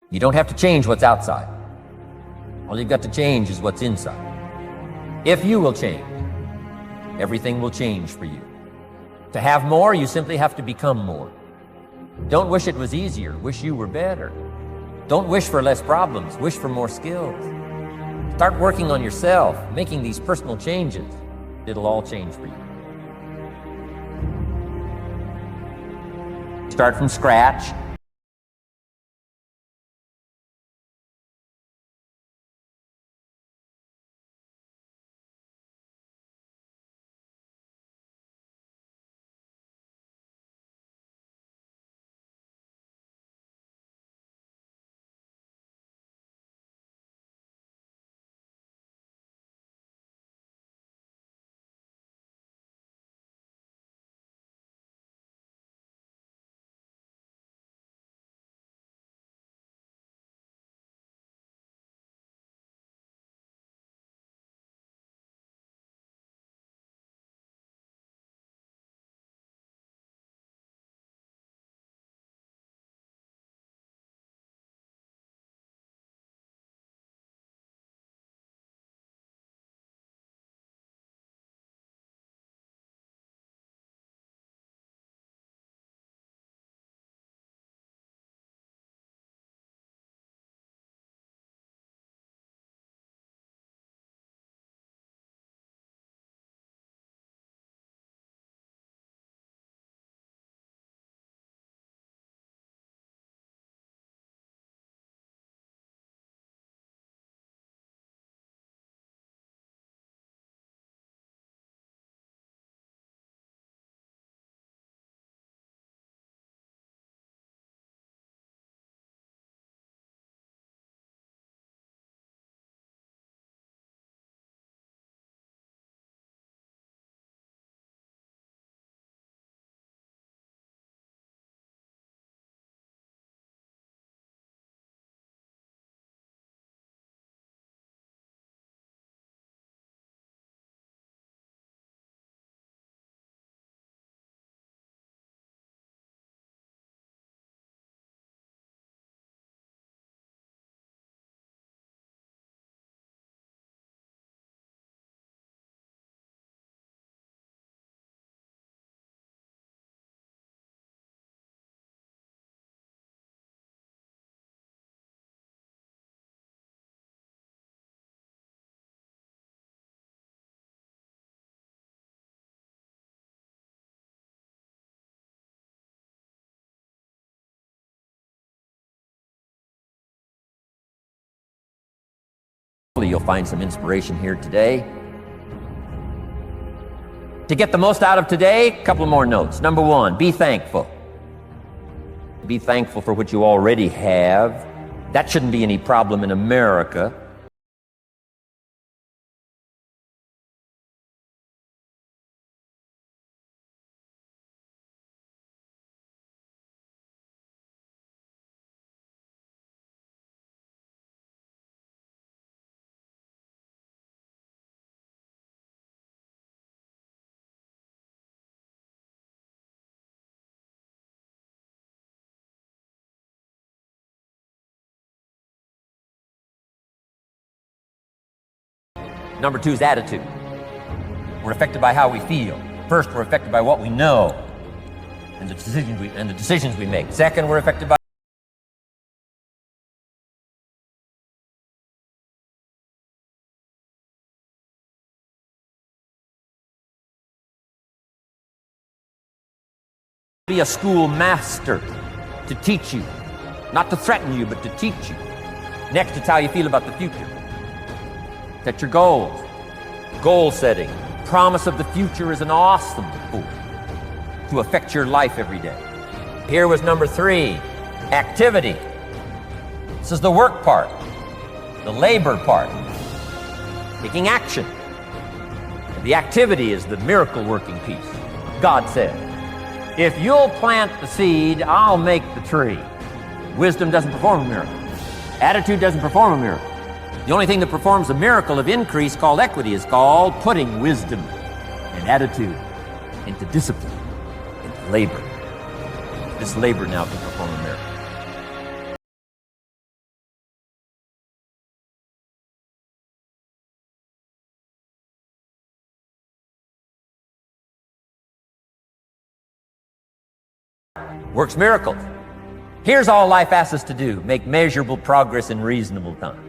You don't have to change what's outside. All you've got to change is what's inside. If you will change, everything will change for you. To have more, you simply have to become more. Don't wish it was easier, wish you were better. Don't wish for less problems, wish for more skills. Start working on yourself, making these personal changes. It'll all change for you. Start from scratch. You'll find some inspiration here today. To get the most out of today, a couple more notes. Number one, be thankful. Be thankful for what you already have. That shouldn't be any problem in America. Number two is attitude. We're affected by how we feel. First, we're affected by what we know and the decisions we make. Second, we're affected by be a school master to teach you, not to threaten you, but to teach you. Next, it's how you feel about the future. Set your goals. Goal setting. Promise of the future is an awesome tool to affect your life every day. Here was number three, activity. This is the work part, the labor part, taking action. The activity is the miracle working piece. God said, if you'll plant the seed, I'll make the tree. Wisdom doesn't perform a miracle. Attitude doesn't perform a miracle. The only thing that performs a miracle of increase called equity is called putting wisdom and attitude into discipline, into labor. This labor now can perform a miracle. works miracles. Here's all life asks us to do: make measurable progress in reasonable time.